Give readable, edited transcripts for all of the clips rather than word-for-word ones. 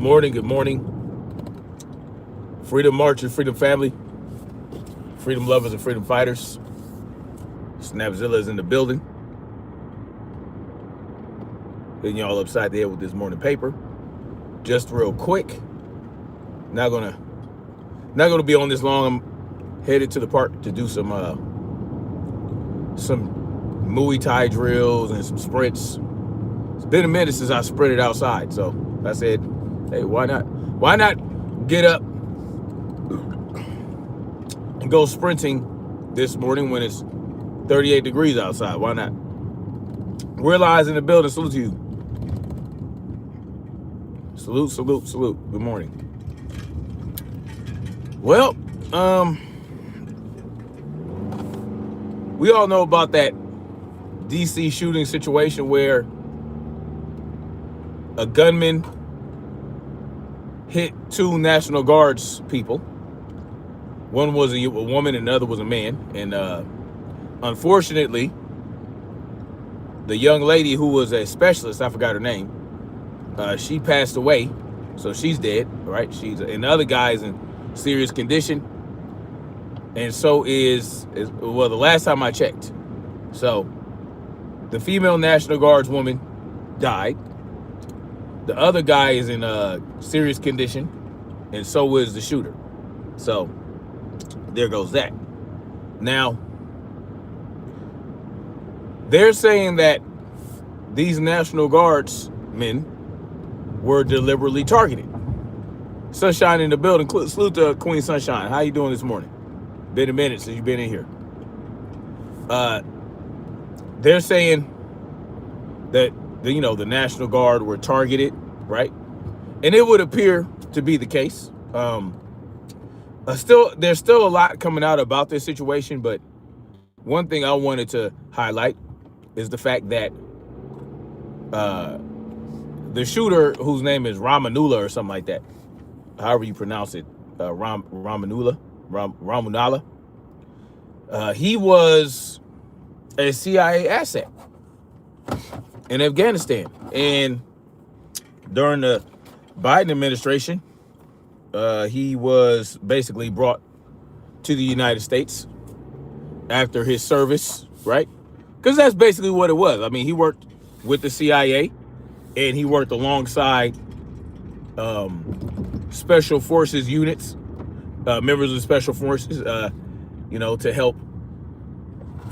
Good morning. Good morning. Freedom marchers, freedom family, freedom lovers, and freedom fighters. Snapzilla is in the building. Hitting y'all upside the head with this morning paper. Just real quick. Not gonna be on this long. I'm headed to the park to do some Muay Thai drills and some sprints. It's been a minute since I sprinted outside, so I said, hey, why not? Why not get up and go sprinting this morning when it's 38 degrees outside? Why not? Realize in the building. Salute to you. Salute, salute, salute. Good morning. Well, we all know about that DC shooting situation where a gunman hit two National Guards people. One was a woman and the other was a man. And unfortunately, the young lady who was a specialist, I forgot her name, she passed away. So she's dead, right? And the other guy's in serious condition. And so is the last time I checked. So the female National Guards woman died. The other guy is in serious condition, and so is the shooter. So there goes that. Now, they're saying that these National Guards men were deliberately targeted. Sunshine in the building. Salute to Queen Sunshine. How you doing this morning? Been a minute since you've been in here. They're saying that the National Guard were targeted, right? And it would appear to be the case. There's still a lot coming out about this situation, but one thing I wanted to highlight is the fact that the shooter, whose name is Ramanula or something like that, however you pronounce it, Ramanula, he was a CIA asset in Afghanistan. And during the Biden administration, he was basically brought to the United States after his service, right? Because that's basically what it was. I mean, he worked with the CIA and he worked alongside special forces units, members of the special forces, to help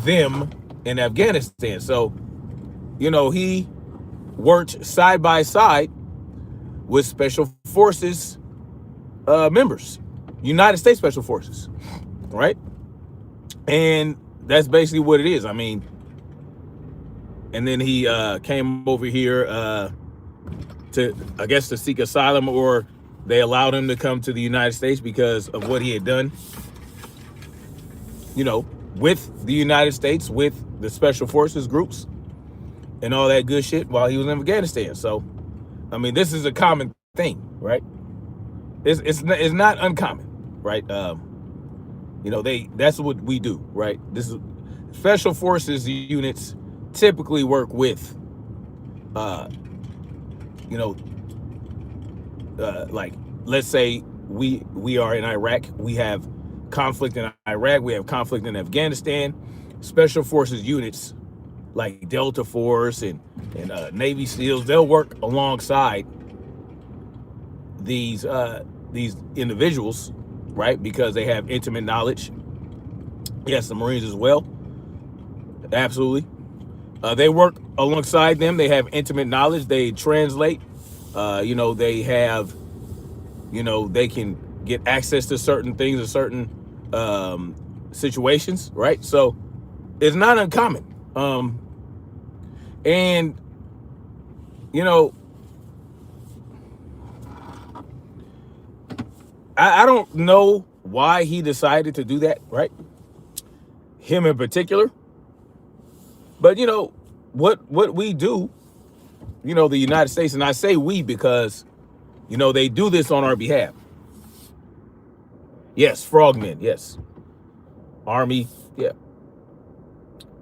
them in Afghanistan. So, he worked side by side with special forces members, United States Special Forces, right? And that's basically what it is. I mean, and then he came over here to seek asylum, or they allowed him to come to the United States because of what he had done, with the United States, with the special forces groups and all that good shit while he was in Afghanistan. So, I mean, this is a common thing, right? It's not uncommon, right? That's what we do, right? This is special forces units typically work with, like, let's say we are in Iraq, we have conflict in Iraq, we have conflict in Afghanistan. Special forces units like Delta Force and Navy SEALs, they'll work alongside these individuals, right? Because they have intimate knowledge. Yes, the Marines as well. Absolutely. They work alongside them. They have intimate knowledge. They translate. They have, they can get access to certain things or certain situations, right? So it's not uncommon. And I don't know why he decided to do that, right? Him in particular. But what we do, the United States, and I say we because they do this on our behalf. Yes, frogmen, yes. Army, yeah.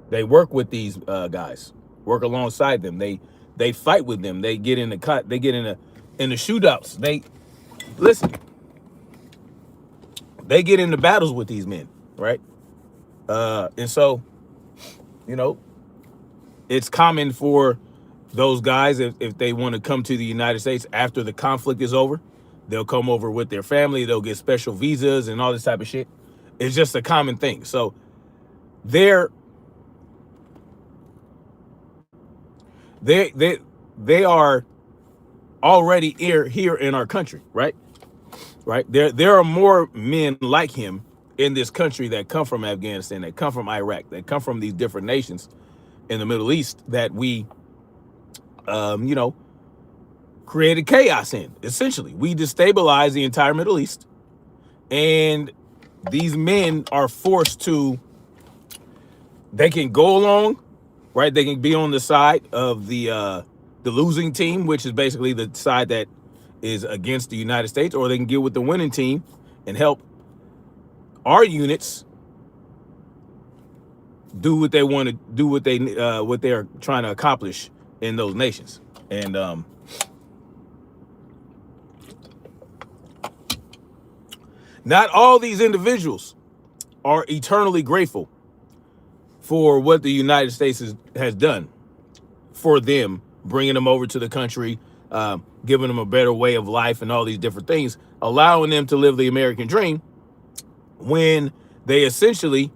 They work with these guys, work alongside them. They fight with them. They get in the in the shootouts, listen, they get into battles with these men, right? And so, you know, it's common for those guys, if they want to come to the United States after the conflict is over, they'll come over with their family. They'll get special visas and all this type of shit. It's just a common thing. So they're they are already here in our country, right? Right. There are more men like him in this country that come from Afghanistan, that come from Iraq, that come from these different nations in the Middle East that we, you know, created chaos in. Essentially, we destabilized the entire Middle East, and these men are forced to. They can go along, right? They can be on the side of the losing team, which is basically the side that is against the United States, or they can get with the winning team and help our units do what they want to do, what they're trying to accomplish in those nations. And not all these individuals are eternally grateful for what the United States has done for them, bringing them over to the country, giving them a better way of life and all these different things, allowing them to live the American dream, when they essentially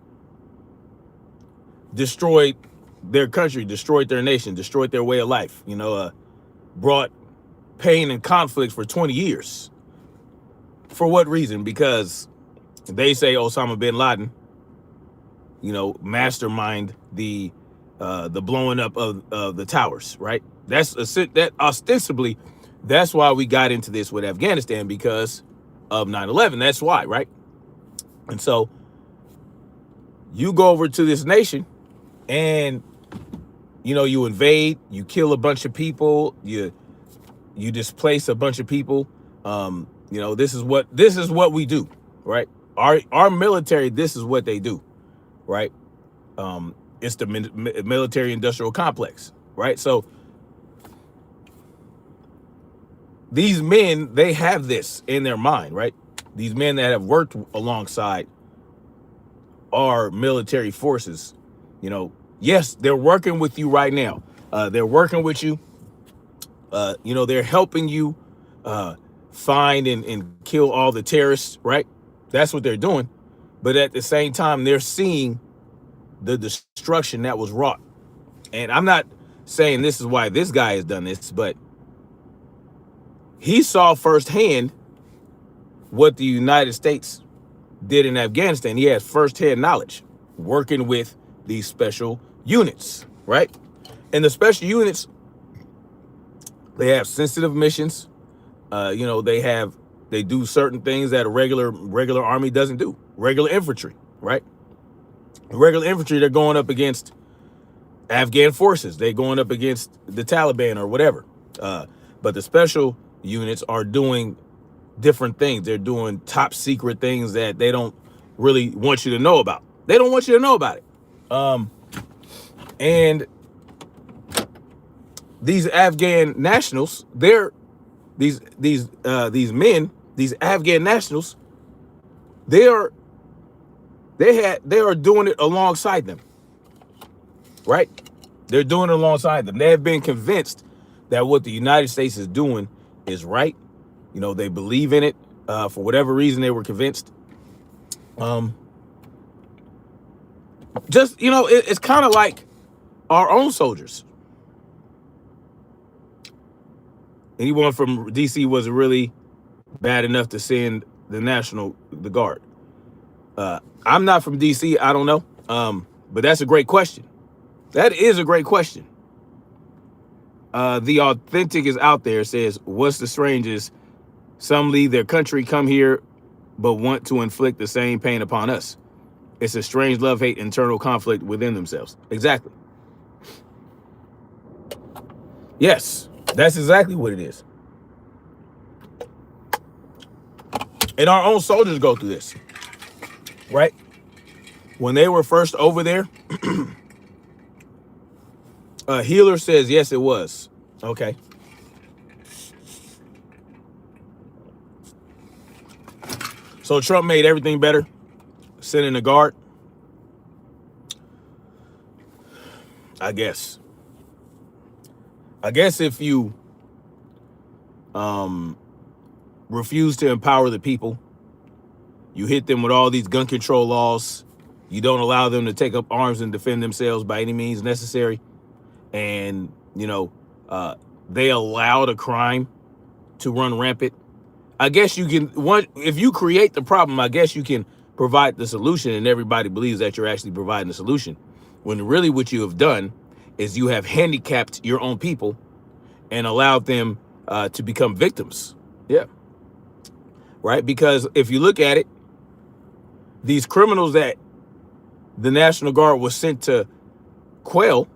destroyed their country, destroyed their nation, destroyed their way of life, you know, brought pain and conflict for 20 years. For what reason? Because they say Osama bin Laden, you know, mastermind the blowing up of the towers, right? That ostensibly, that's why we got into this with Afghanistan, because of 9/11. That's why, right? And so you go over to this nation and, you know, you invade, you kill a bunch of people, you displace a bunch of people. You know, this is what we do, right? Our military, this is what they do, right? It's the military industrial complex, right? So these men, they have this in their mind, right? These men that have worked alongside our military forces, you know, yes, they're working with you right now. They're working with you. You know, they're helping you find and kill all the terrorists, right? That's what they're doing. But at the same time, they're seeing the destruction that was wrought. And I'm not saying this is why this guy has done this, but he saw firsthand what the United States did in Afghanistan. He has firsthand knowledge working with these special units, right? And the special units, they have sensitive missions. You know, they do certain things that a regular army doesn't do. Regular infantry, right? Regular infantry, they're going up against Afghan forces. They're going up against the Taliban or whatever. But the special units are doing different things. They're doing top secret things that they don't really want you to know about. They don't want you to know about it. And these Afghan nationals, these men, these Afghan nationals, they are doing it alongside them, right? They're doing it alongside them. They have been convinced that what the United States is doing is right. You know, they believe in it. For whatever reason, they were convinced. Just, you know, it's kind of like our own soldiers. Anyone from DC wasn't really bad enough to send the National Guard. I'm not from DC. I don't know. But that's a great question. That is a great question. The Authentic is out there, says, what's the strangest? Some leave their country, come here, but want to inflict the same pain upon us. It's a strange love-hate internal conflict within themselves. Exactly. Yes, that's exactly what it is. And our own soldiers go through this, right? When they were first over there, Healer says, yes, it was. Okay. So Trump made everything better, sending the Guard. I guess if you refuse to empower the people, you hit them with all these gun control laws, you don't allow them to take up arms and defend themselves by any means necessary, and they allowed a crime to run rampant. I guess you can, if you create the problem, I guess you can provide the solution, and everybody believes that you're actually providing the solution, when really what you have done is you have handicapped your own people and allowed them to become victims. Yeah. Right? Because if you look at it, these criminals that the National Guard was sent to quell,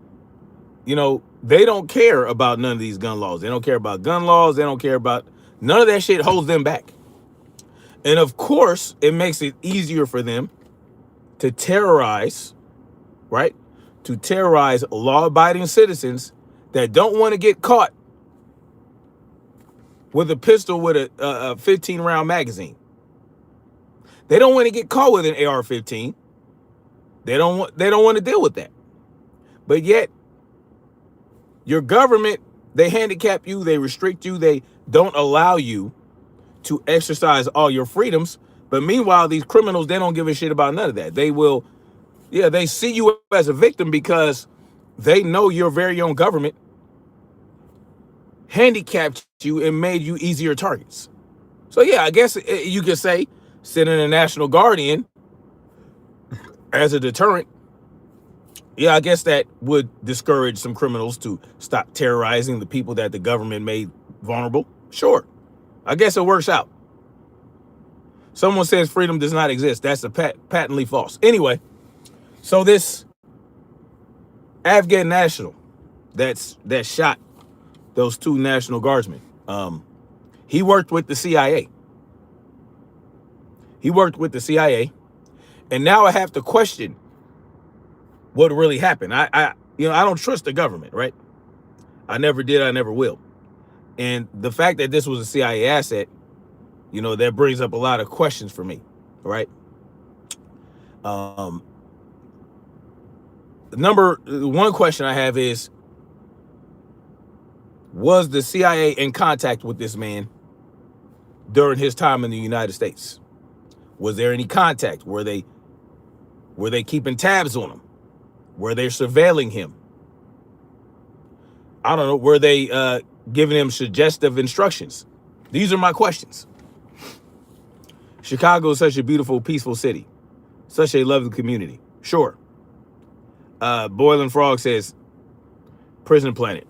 they don't care about none of these gun laws. They don't care about gun laws. They don't care about none of that shit. Holds them back. And of course, it makes it easier for them to terrorize, right? To terrorize law-abiding citizens that don't want to get caught with a pistol with a 15-round magazine. They don't want to get caught with an AR-15. They don't want to deal with that. But yet, your government, they handicap you, they restrict you, they don't allow you to exercise all your freedoms. But meanwhile, these criminals, they don't give a shit about none of that. They will, they see you as a victim because they know your very own government handicapped you and made you easier targets. So I guess you could say sending a National Guard in as a deterrent, I guess that would discourage some criminals to stop terrorizing the people that the government made vulnerable. Sure. I guess it works out. Someone says freedom does not exist. That's patently false. Anyway, so this Afghan national that shot those 2 National Guardsmen, he worked with the CIA. And now I have to question what really happened. I don't trust the government, right? I never did. I never will. And the fact that this was a CIA asset, that brings up a lot of questions for me, right? Number one question I have is, was the CIA in contact with this man during his time in the United States? Was there any contact? Were they keeping tabs on him? Were they surveilling him? I don't know. Were they giving him suggestive instructions? These are my questions. Chicago is such a beautiful, peaceful city. Such a lovely community. Sure. Boiling Frog says, Prison Planet.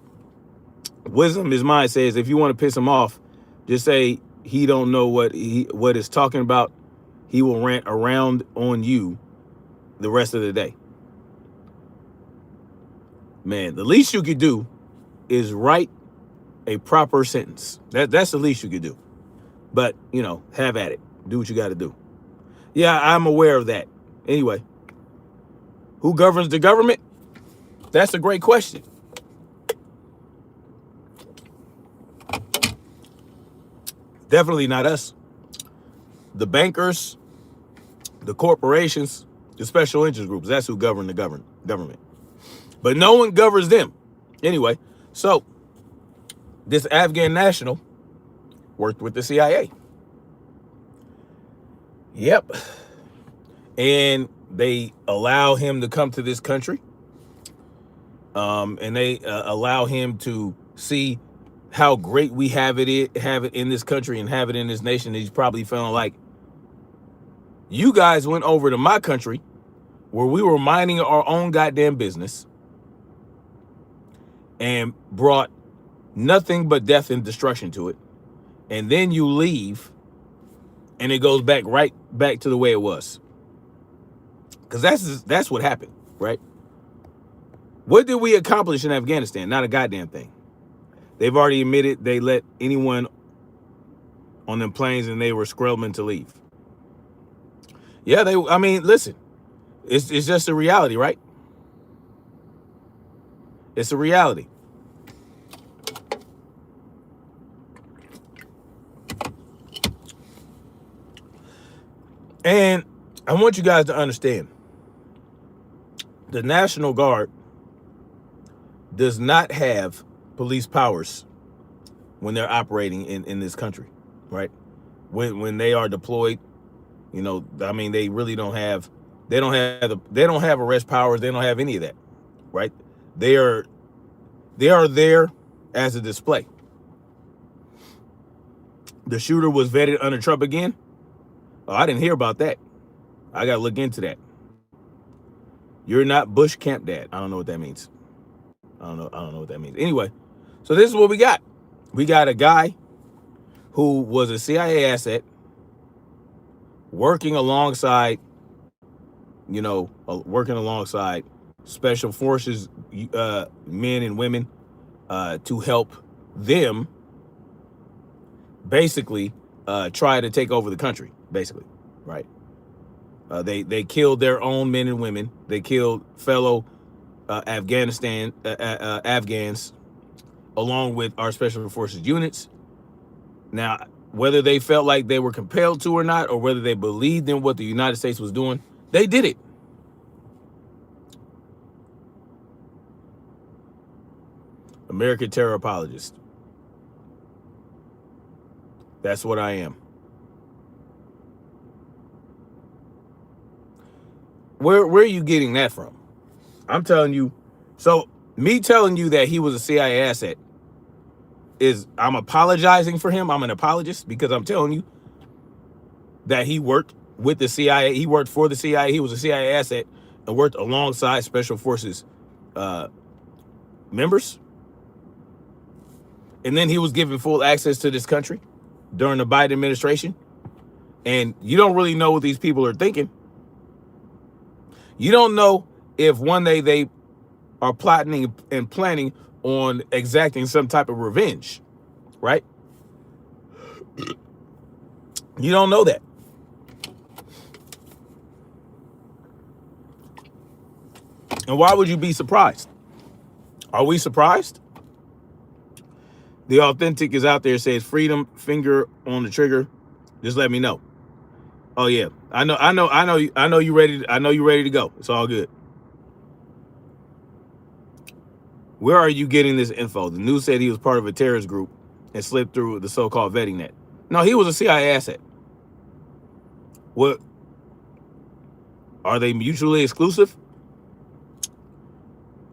Wisdom is Mine says, if you want to piss him off, just say he don't know what is talking about. He will rant around on you the rest of the day. Man, the least you could do is write a proper sentence. That's the least you could do. But, have at it. Do what you got to do. Yeah, I'm aware of that. Anyway, who governs the government? That's a great question. Definitely not us. The bankers, the corporations, the special interest groups, that's who govern the government. But no one governs them. Anyway, so this Afghan national worked with the CIA. Yep. And they allow him to come to this country. And they allow him to see how great we have it in this country and have it in this nation. He's probably feeling like, you guys went over to my country where we were minding our own goddamn business and brought nothing but death and destruction to it. And then you leave and it goes right back to the way it was. Because that's what happened, right? What did we accomplish in Afghanistan? Not a goddamn thing. They've already admitted they let anyone on them planes and they were scrubbing to leave. Yeah, listen, it's just a reality, right? It's a reality. And I want you guys to understand, the National Guard does not have police powers when they're operating in this country, right? When they are deployed, you know, I mean, they really don't have, they don't have arrest powers. They don't have any of that, right? They are there as a display. The shooter was vetted under Trump again. Oh, I didn't hear about that. I got to look into that. You're not Bush camp dad. I don't know what that means. I don't know what that means. Anyway, so this is what we got. We got a guy who was a CIA asset working alongside, working alongside special forces men and women to help them basically try to take over the country, basically, right? They killed their own men and women. They killed fellow Afghans along with our special forces units. Now, whether they felt like they were compelled to or not, or whether they believed in what the United States was doing, they did it. American terror apologist. That's what I am. Where are you getting that from? I'm telling you. So me telling you that he was a CIA asset I'm apologizing for him. I'm an apologist because I'm telling you that he worked with the CIA. He worked for the CIA. He was a CIA asset and worked alongside special forces members. And then he was given full access to this country during the Biden administration. And you don't really know what these people are thinking. You don't know if one day they are plotting and planning on exacting some type of revenge, right? You don't know that. And why would you be surprised? Are we surprised? The authentic is out there, says freedom, finger on the trigger. Just let me know. Oh yeah, I know you ready to go. It's all good. Where are you getting this info? The news said he was part of a terrorist group and slipped through the so-called vetting net. No, he was a CIA asset. What? Are they mutually exclusive?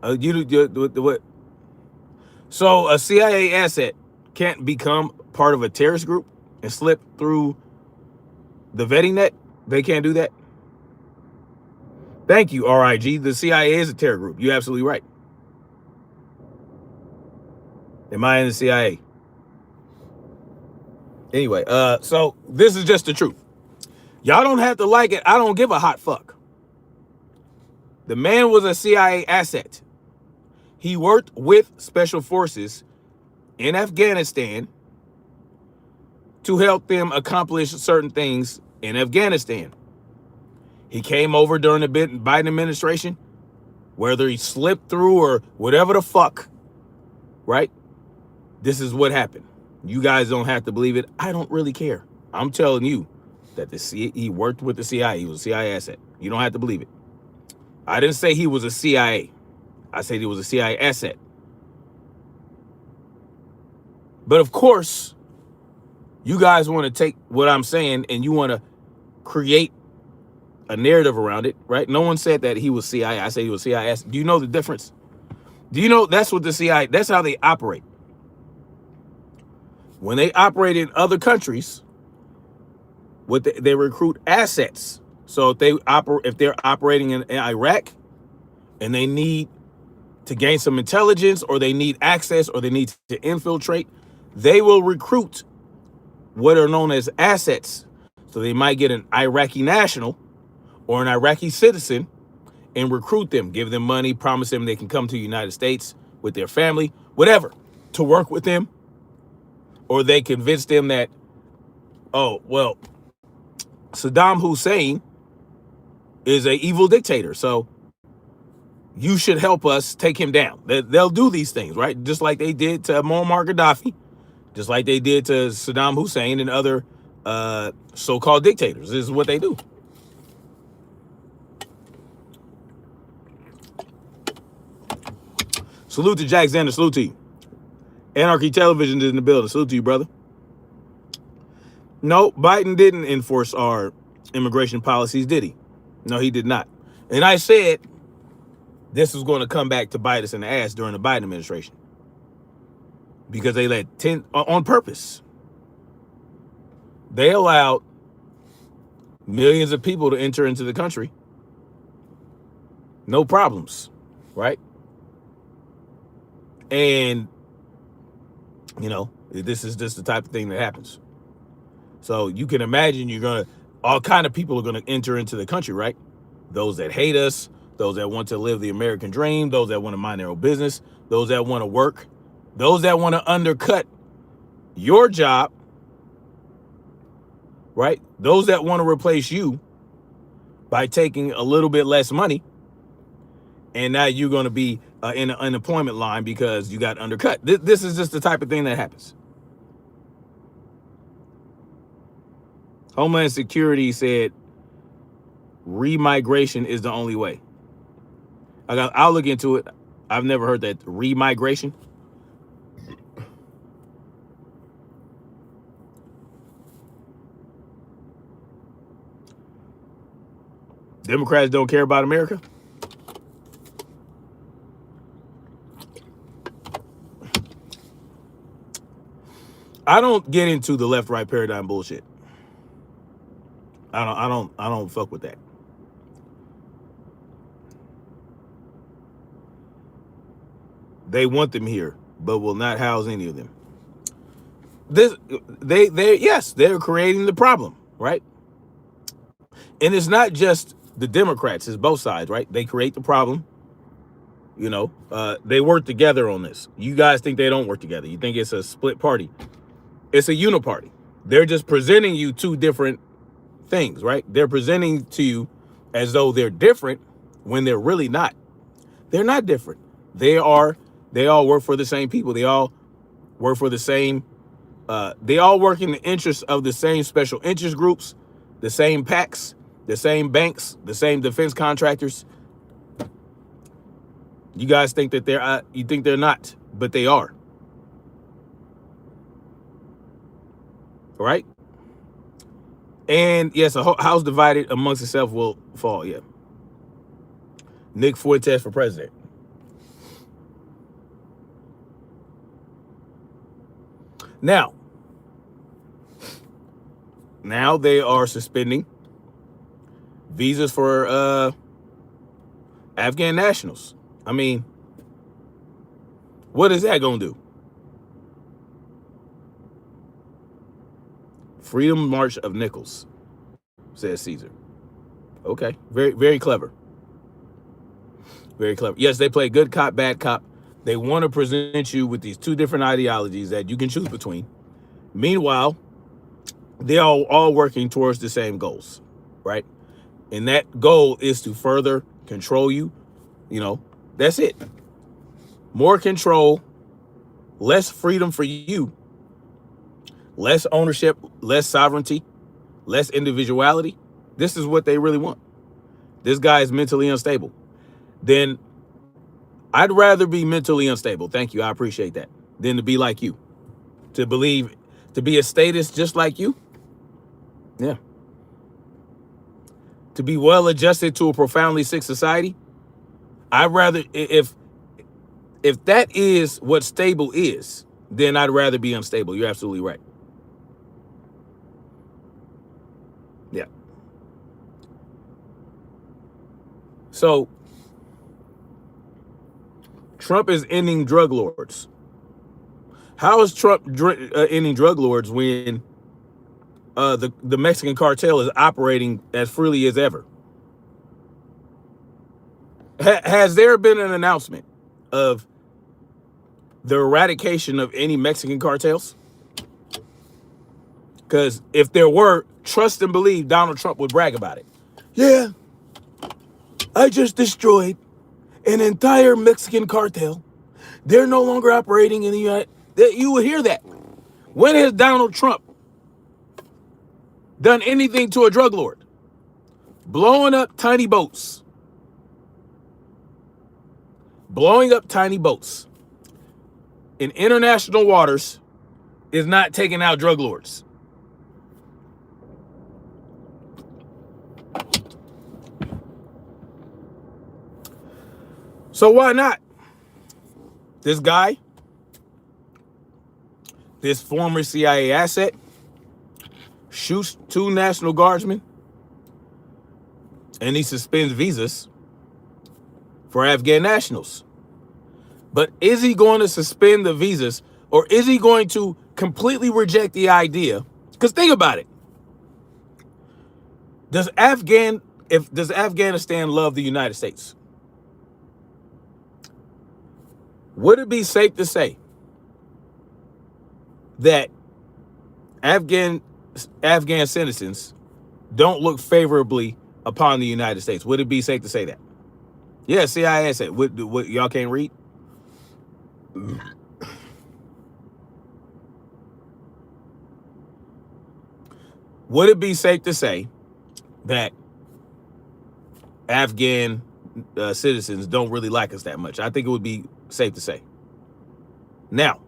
What? So a CIA asset can't become part of a terrorist group and slip through the vetting net? They can't do that? Thank you, RIG. The CIA is a terror group. You're absolutely right. Am I in the CIA? Anyway, so this is just the truth. Y'all don't have to like it. I don't give a hot fuck. The man was a CIA asset. He worked with special forces in Afghanistan to help them accomplish certain things in Afghanistan. He came over during the Biden administration, whether he slipped through or whatever the fuck, right? This is what happened. You guys don't have to believe it. I don't really care. I'm telling you that he worked with the CIA. He was a CIA asset. You don't have to believe it. I didn't say he was a CIA. I said he was a CIA asset. But of course, you guys want to take what I'm saying and you want to create a narrative around it, right? No one said that he was CIA. I said he was CIA asset. Do you know the difference? Do you know that's what the CIA, that's how they operate. When they operate in other countries, they recruit assets. So if they're operating in Iraq and they need to gain some intelligence or they need access or they need to infiltrate, they will recruit what are known as assets. So they might get an Iraqi national or an Iraqi citizen and recruit them, give them money, promise them they can come to the United States with their family, whatever, to work with them. Or they convince them that, oh, well, Saddam Hussein is an evil dictator, so you should help us take him down. They'll do these things, right? Just like they did to Muammar Gaddafi, just like they did to Saddam Hussein and other so-called dictators. This is what they do. Salute to Jack Xander. Salute to you. Anarchy Television is in the building. Salute to you, brother. No, Biden didn't enforce our immigration policies, did he? No, he did not. And I said this was going to come back to bite us in the ass during the Biden administration because they let 10 on purpose. They allowed millions of people to enter into the country. No problems, right? And, you know, this is just the type of thing that happens. So you can imagine all kind of people are going to enter into the country, right? Those that hate us, those that want to live the American dream, those that want to mind their own business, those that want to work, those that want to undercut your job, right? Those that want to replace you by taking a little bit less money. And now you're going to be in an unemployment line because you got undercut. This is just the type of thing that happens. Homeland Security said remigration is the only way. I'll look into it. I've never heard that remigration. Democrats don't care about America. I don't get into the left-right paradigm bullshit. I don't fuck with that. They want them here, but will not house any of them. They're creating the problem, right? And it's not just the Democrats, it's both sides, right? They create the problem. You know, they work together on this. You guys think they don't work together. You think it's a split party. It's a uniparty. They're just presenting you two different things, right? They're presenting to you as though they're different when they're really not. They're not different. They all work for the same people. They all work for the same, they all work in the interests of the same special interest groups, the same PACs, the same banks, the same defense contractors. You guys think that you think they're not, but they are. Right? And yes, a house divided amongst itself will fall. Yeah. Nick Fuentes for president. Now they are suspending visas for Afghan nationals. I mean, what is that going to do? Freedom March of Nickels, says Caesar. Okay, very, very clever. Very clever. Yes, they play good cop, bad cop. They want to present you with these two different ideologies that you can choose between. Meanwhile, they're all working towards the same goals, right? And that goal is to further control you. You know, that's it. More control, less freedom for you, less ownership, less sovereignty, less individuality. This is what they really want. This guy is mentally unstable. Then I'd rather be mentally unstable. Thank you. I appreciate that. Than to be like you. To be a statist just like you. Yeah. To be well adjusted to a profoundly sick society. I'd rather, if that is what stable is, then I'd rather be unstable. You're absolutely right. Yeah. So, Trump is ending drug lords. How is Trump ending drug lords when the Mexican cartel is operating as freely as ever? Has there been an announcement of the eradication of any Mexican cartels? Because if there were, trust and believe Donald Trump would brag about it. Yeah, I just destroyed an entire Mexican cartel. They're no longer operating in the United States. You will hear that. When has Donald Trump done anything to a drug lord? Blowing up tiny boats. Blowing up tiny boats in international waters is not taking out drug lords. So why not? This guy, this former CIA asset, shoots 2 National Guardsmen, and he suspends visas for Afghan nationals. But is he going to suspend the visas, or is he going to completely reject the idea? Because think about it. Does Afghanistan love the United States? Would it be safe to say that Afghan citizens don't look favorably upon the United States? Would it be safe to say that? Yeah, CIA said. What y'all can't read? Would it be safe to say that Afghan citizens don't really like us that much? I think it would be safe to say. Now,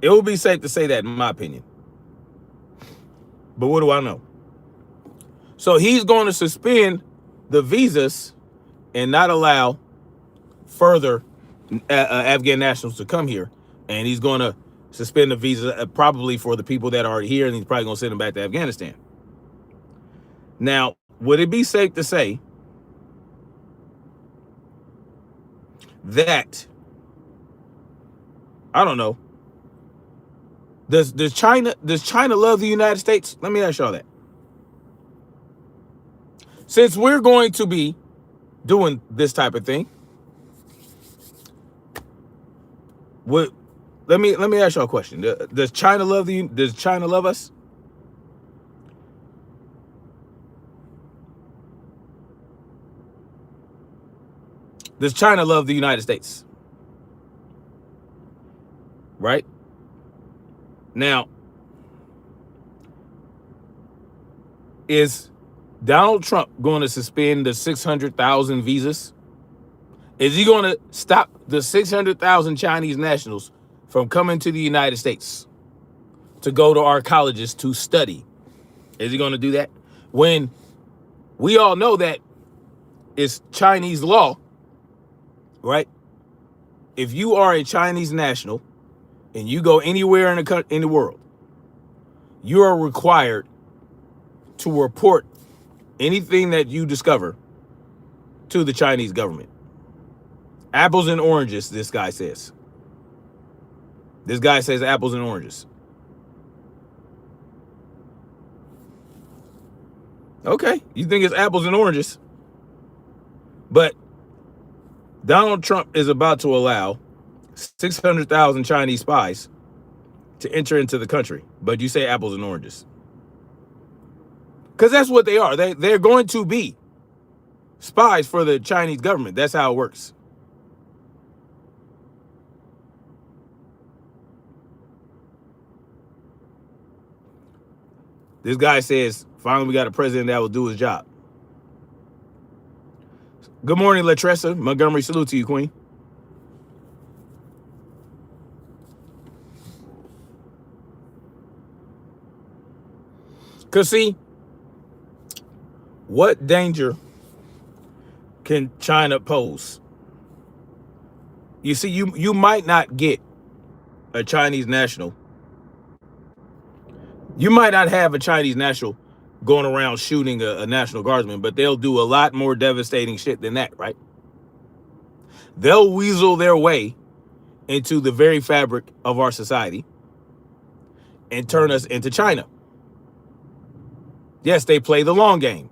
it would be safe to say that, in my opinion. But what do I know? So he's going to suspend the visas and not allow further Afghan nationals to come here. And he's going to suspend the visa probably for the people that are already here, and he's probably going to send them back to Afghanistan. Now, would it be safe to say that, I don't know, does China love the United States? Let me ask y'all that. Since we're going to be doing this type of thing, let me ask y'all a question. Does China love us? Does China love the United States? Right? Now, is Donald Trump going to suspend the 600,000 visas? Is he going to stop the 600,000 Chinese nationals from coming to the United States to go to our colleges to study? Is he going to do that? When we all know that it's Chinese law, right? If you are a Chinese national and you go anywhere in the world, you are required to report anything that you discover to the Chinese government. Apples and oranges, this guy says. This guy says apples and oranges. Okay, you think it's apples and oranges. But Donald Trump is about to allow 600,000 Chinese spies to enter into the country. But you say apples and oranges. Because that's what they are. They're going to be spies for the Chinese government. That's how it works. This guy says, finally we got a president that will do his job. Good morning, Latressa. Montgomery, salute to you, Queen. Because see, what danger can China pose? You see, you might not get a Chinese national. You might not have a Chinese national going around shooting a National Guardsman, but they'll do a lot more devastating shit than that, right? They'll weasel their way into the very fabric of our society and turn us into China. Yes, they play the long game.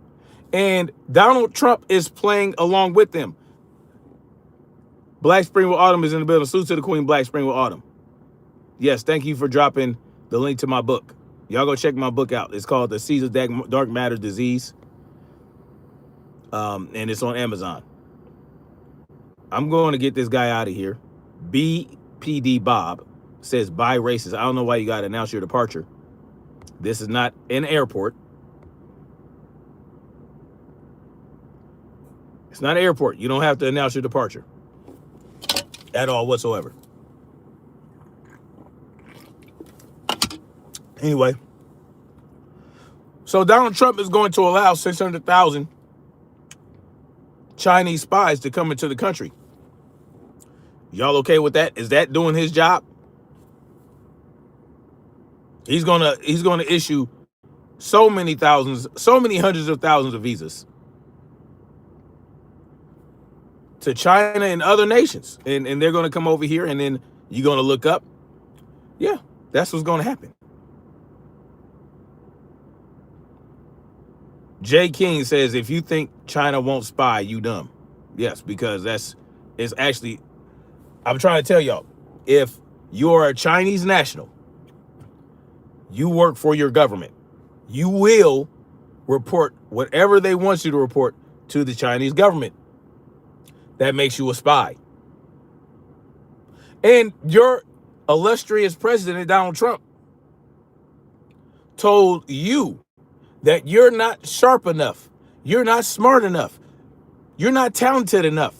And Donald Trump is playing along with them. Black Spring with Autumn is in the building. Salute to the Queen, Black Spring with Autumn. Yes, thank you for dropping the link to my book. Y'all go check my book out. It's called The Seeds of Dark Matter Disease. And it's on Amazon. I'm going to get this guy out of here. BPD Bob says, bye racist. I don't know why you got to announce your departure. This is not an airport. It's not an airport. You don't have to announce your departure at all whatsoever. Anyway, so Donald Trump is going to allow 600,000 Chinese spies to come into the country. Y'all okay with that? Is that doing his job? He's gonna issue so many hundreds of thousands of visas to China and other nations. And they're gonna come over here, and then you're gonna look up. Yeah, that's what's gonna happen. Jay King says, if you think China won't spy, you dumb. Yes, because it's actually, I'm trying to tell y'all, if you're a Chinese national, you work for your government, you will report whatever they want you to report to the Chinese government. That makes you a spy. And your illustrious president, Donald Trump, told you that you're not sharp enough, you're not smart enough, you're not talented enough.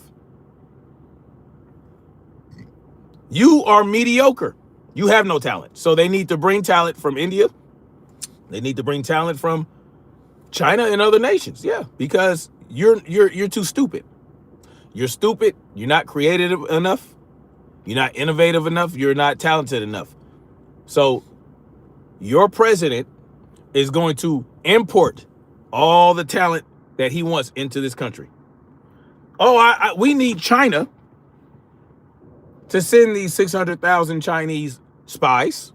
You are mediocre. You have no talent. So they need to bring talent from India. They need to bring talent from China and other nations. Yeah, because you're too stupid. You're stupid. You're not creative enough. You're not innovative enough. You're not talented enough. So your president is going to import all the talent that he wants into this country. Oh, we need China to send these 600,000 Chinese spies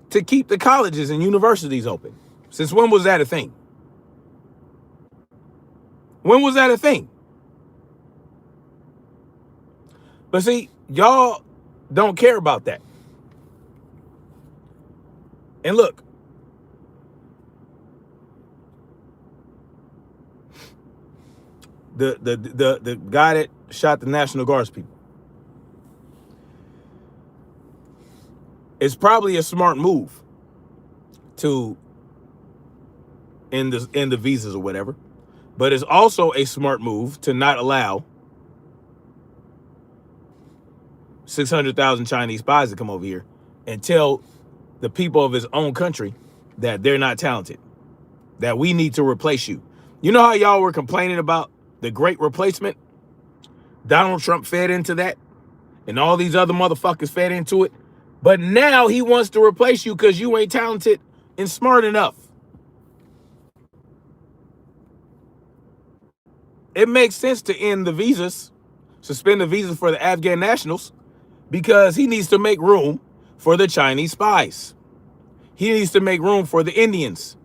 to keep the colleges and universities open. Since when was that a thing? When was that a thing? But see, y'all don't care about that. And look, the guy that shot the National Guard's people, it's probably a smart move to end the visas or whatever, but it's also a smart move to not allow 600,000 Chinese spies to come over here and tell the people of his own country that they're not talented, that we need to replace you. You know how y'all were complaining about the great replacement? Donald Trump fed into that, and all these other motherfuckers fed into it. But now he wants to replace you because you ain't talented and smart enough. It makes sense to end the visas, suspend the visas for the Afghan Nationals, because he needs to make room for the Chinese spies. He needs to make room for the Indians.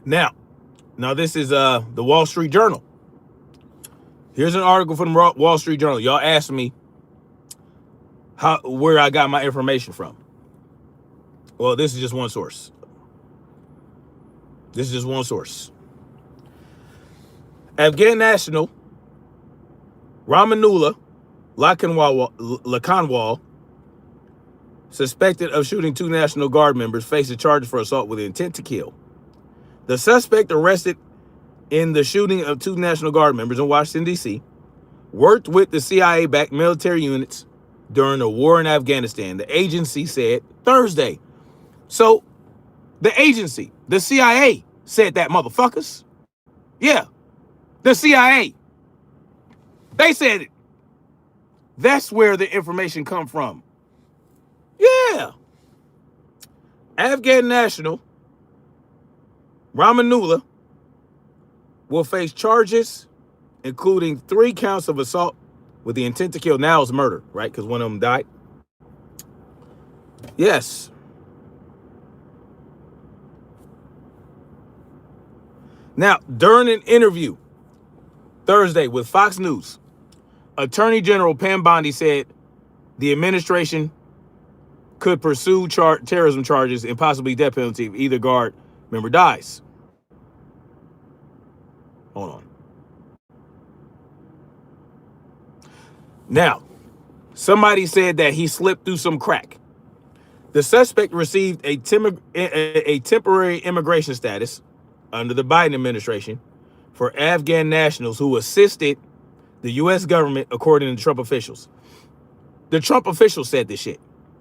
Now this is the Wall Street Journal. Here's an article from the Wall Street Journal. Y'all asked me where I got my information from. Well, this is just one source. Afghan National Ramanullah Lakanwal, suspected of shooting 2 National Guard members, faces charges for assault with intent to kill. The suspect, arrested in the shooting of 2 National Guard members in Washington, D.C., worked with the CIA-backed military units during the war in Afghanistan, the agency said Thursday. So the agency, the CIA, said that, motherfuckers. Yeah, the CIA. They said it. That's where the information come from. Yeah. Afghan National Ramanullah will face charges including 3 counts of assault with the intent to kill. Now it's murder, right? Because one of them died. Yes. Now, during an interview Thursday with Fox News, Attorney General Pam Bondi said the administration could pursue terrorism charges and possibly death penalty if either Guard member dies. Hold on. Now, somebody said that he slipped through some crack. The suspect received a temporary immigration status under the Biden administration for Afghan nationals who assisted the U.S. government, according to Trump officials. The Trump officials said this shit.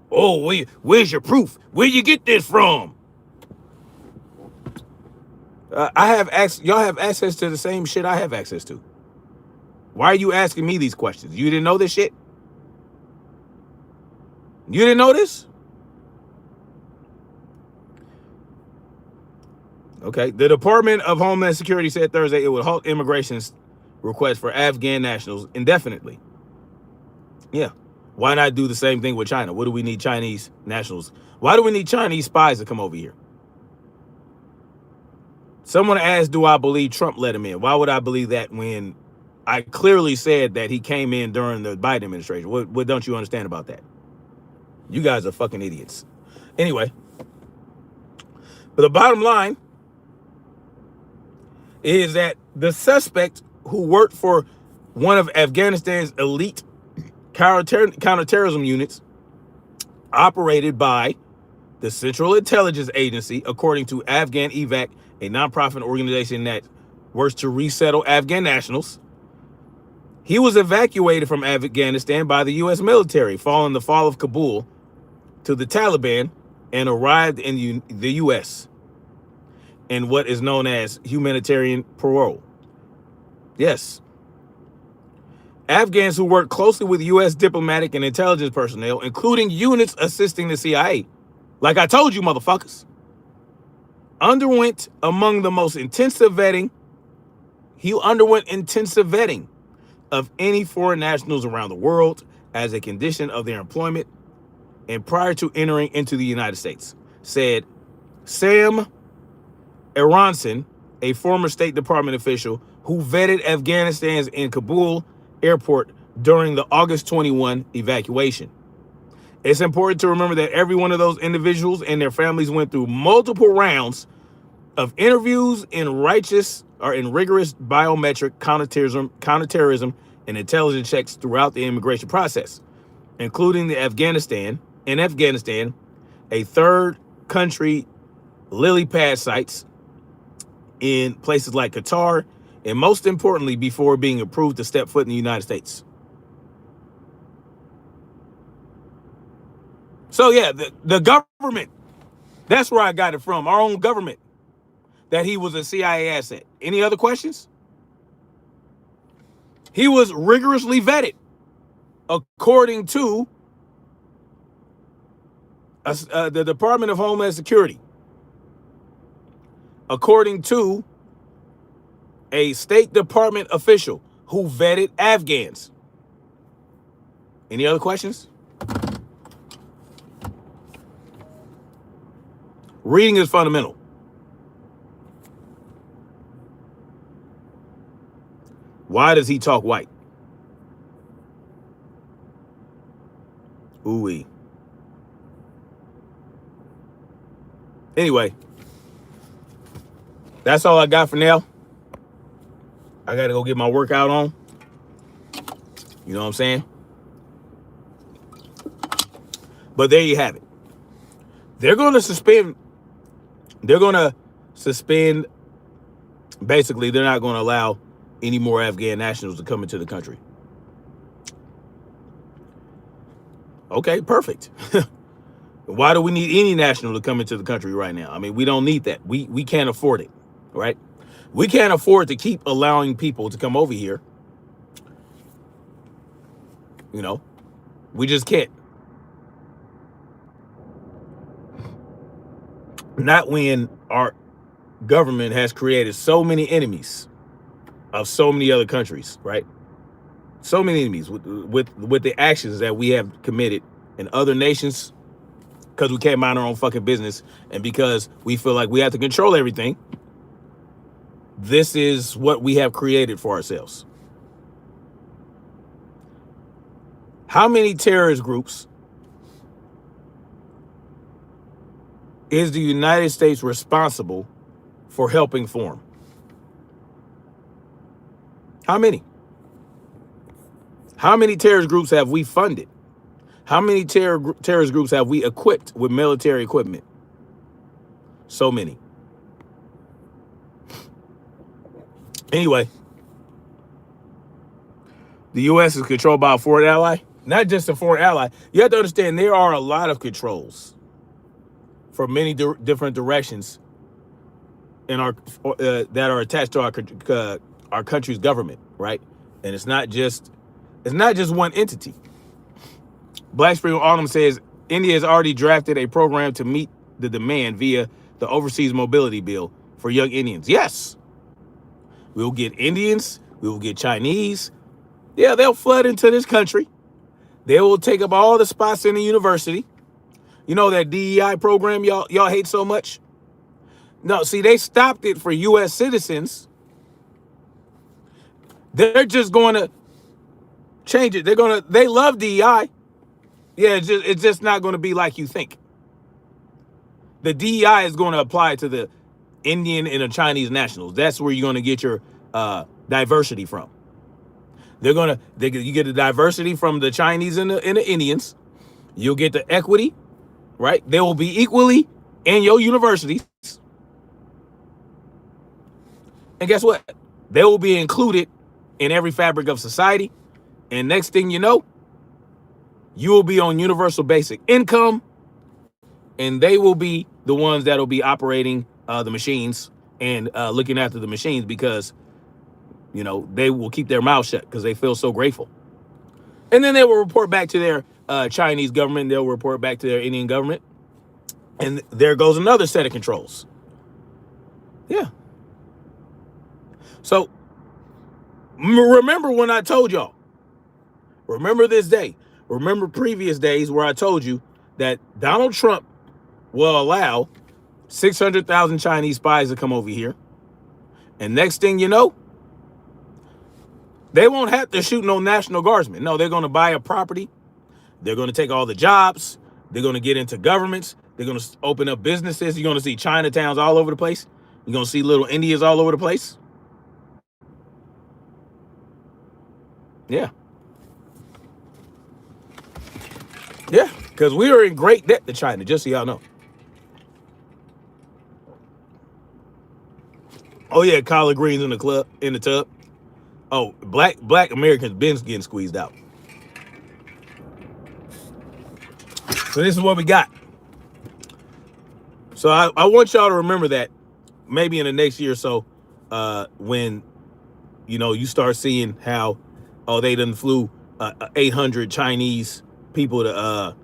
Oh, where's your proof? Where you get this from? Y'all have access to the same shit I have access to. Why are you asking me these questions? You didn't know this shit? You didn't know this? Okay. The Department of Homeland Security said Thursday it would halt immigration requests for Afghan nationals indefinitely. Yeah. Why not do the same thing with China? What do we need Chinese nationals? Why do we need Chinese spies to come over here? Someone asked, do I believe Trump let him in? Why would I believe that when I clearly said that he came in during the Biden administration? What don't you understand about that? You guys are fucking idiots. Anyway, but the bottom line is that the suspect who worked for one of Afghanistan's elite counterterrorism units operated by the Central Intelligence Agency, according to Afghan Evac, a nonprofit organization that works to resettle Afghan nationals. He was evacuated from Afghanistan by the U.S. military following the fall of Kabul to the Taliban and arrived in the U.S. in what is known as humanitarian parole. Yes. Afghans who work closely with U.S. diplomatic and intelligence personnel, including units assisting the CIA, like I told you, motherfuckers, underwent among the most intensive vetting. He underwent intensive vetting of any foreign nationals around the world as a condition of their employment and prior to entering into the United States, said Sam Aronson, a former State Department official who vetted Afghanistan's in Kabul airport during the August 21 evacuation. It's important to remember that every one of those individuals and their families went through multiple rounds of interviews in rigorous biometric counterterrorism and intelligence checks throughout the immigration process, including in Afghanistan, a third country lily pad sites in places like Qatar, and most importantly, before being approved to step foot in the United States. So yeah, the government, that's where I got it from, our own government, that he was a CIA asset. Any other questions? He was rigorously vetted according to the Department of Homeland Security, according to a State Department official who vetted Afghans. Any other questions? Reading is fundamental. Why does he talk white? Ooh-wee. Anyway, that's all I got for now. I got to go get my workout on. You know what I'm saying? But there you have it. They're going to suspend. Basically, they're not going to allow any more Afghan nationals to come into the country. Okay, perfect. Why do we need any national to come into the country right now? I mean, we don't need that. We can't afford it, right? We can't afford to keep allowing people to come over here. You know, we just can't. Not when our government has created so many enemies of so many other countries, right? So many enemies with the actions that we have committed in other nations, because we can't mind our own fucking business and because we feel like we have to control everything. This is what we have created for ourselves. How many terrorist groups is the United States responsible for helping form? How many? How many terrorist groups have we funded? How many terrorist groups have we equipped with military equipment? So many. Anyway, the U.S. is controlled by a foreign ally. Not just a foreign ally. You have to understand there are a lot of controls from many different directions in our that are attached to our country's government, right? And it's not just one entity. Black Spring Autumn says India has already drafted a program to meet the demand via the Overseas Mobility Bill for young Indians. Yes, we will get Indians. We will get Chinese. Yeah, they'll flood into this country. They will take up all the spots in the university. You know that DEI program y'all hate so much? No, see, they stopped it for U.S. citizens. They're just going to change it. They love DEI. Yeah, it's just not going to be like you think. The DEI is going to apply to the Indian and the Chinese nationals. That's where you're going to get your diversity from. You get the diversity from the Chinese and the Indians. You'll get the equity, right? They will be equally in your universities. And guess what? They will be included in every fabric of society. And next thing you know, you will be on universal basic income, and they will be the ones that will be operating the machines and looking after the machines because, you know, they will keep their mouth shut because they feel so grateful. And then they will report back to their Chinese government. They'll report back to their Indian government. And there goes another set of controls. Yeah. So remember when I told y'all, remember this day, remember previous days where I told you that Donald Trump will allow 600,000 Chinese spies to come over here. And next thing you know, they won't have to shoot no National Guardsmen. No, they're going to buy a property. They're going to take all the jobs. They're going to get into governments. They're going to open up businesses. You're going to see Chinatowns all over the place. You're going to see little Indias all over the place. Yeah. Yeah, because we are in great debt to China, just so y'all know. Oh yeah, collard greens in the tub. Oh, black Americans been getting squeezed out. So this is what we got. So I want y'all to remember that maybe in the next year or so, when you know you start seeing how they done flew 800 Chinese people to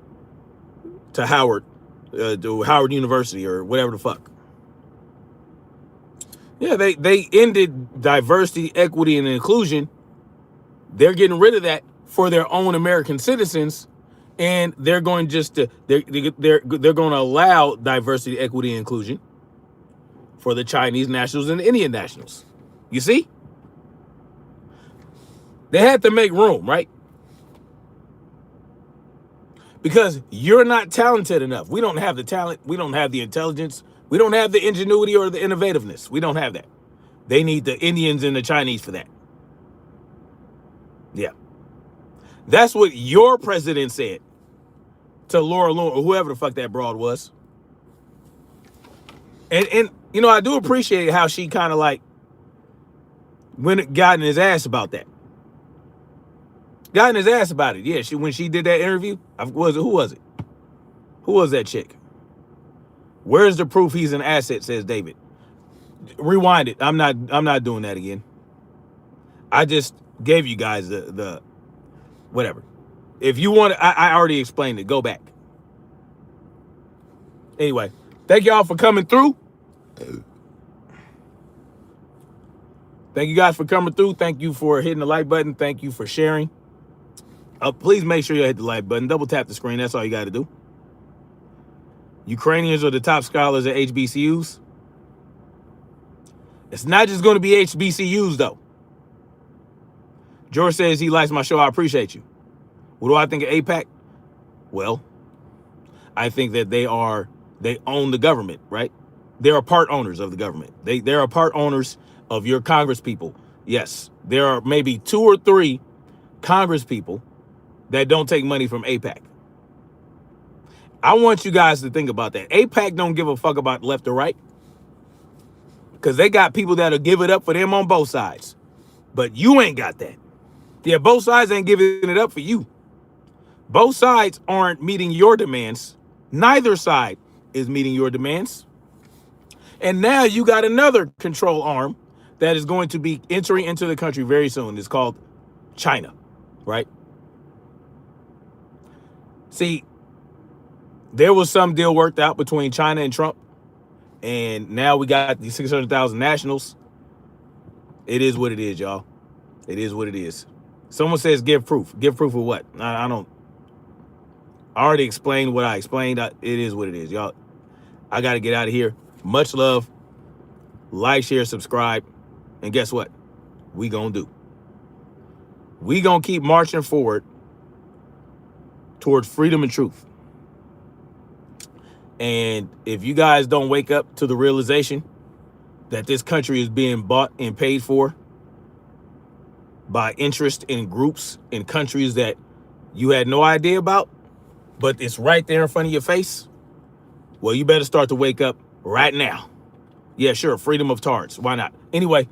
Howard University or whatever the fuck. Yeah, they ended diversity, equity, and inclusion. They're getting rid of that for their own American citizens, and they're going they're going to allow diversity, equity, and inclusion for the Chinese nationals and the Indian nationals. You see? They had to make room, right? Because you're not talented enough. We don't have the talent. We don't have the intelligence. We don't have the ingenuity or the innovativeness. We don't have that. They need the Indians and the Chinese for that. Yeah. That's what your president said to Laura Loomer, or whoever the fuck that broad was. And you know, I do appreciate how she kind of like got in his ass about that. Got in his ass about it. Yeah, when she did that interview, who was it? Who was that chick? Where's the proof he's an asset, says David. Rewind it. I'm not doing that again. I just gave you guys the whatever. If you want, I already explained it. Go back. Anyway, thank y'all for coming through. Thank you guys for coming through. Thank you for hitting the like button. Thank you for sharing. Please make sure you hit the like button. Double tap the screen. That's all you got to do. Ukrainians are the top scholars at HBCUs. It's not just going to be HBCUs, though. George says he likes my show. I appreciate you. What do I think of AIPAC? Well, I think that they own the government, right? They're part owners of the government. They're part owners of your Congress people. Yes, there are maybe 2 or 3 Congress people that don't take money from AIPAC. I want you guys to think about that. AIPAC don't give a fuck about left or right, because they got people that'll give it up for them on both sides. But you ain't got that. Yeah, both sides ain't giving it up for you. Both sides aren't meeting your demands. Neither side is meeting your demands. And now you got another control arm that is going to be entering into the country very soon. It's called China, right? See, there was some deal worked out between China and Trump, and now we got these 600,000 nationals. It is what it is, y'all. It is what it is. Someone says give proof. Give proof of what? I don't. I already explained what I explained. It is what it is, y'all. I got to get out of here. Much love. Like, share, subscribe. And guess what? We gonna do. We gonna keep marching forward towards freedom and truth. And if you guys don't wake up to the realization that this country is being bought and paid for by interest in groups in countries that you had no idea about, but it's right there in front of your face, well, you better start to wake up right now. Yeah, sure, freedom of tards. Why not? Anyway.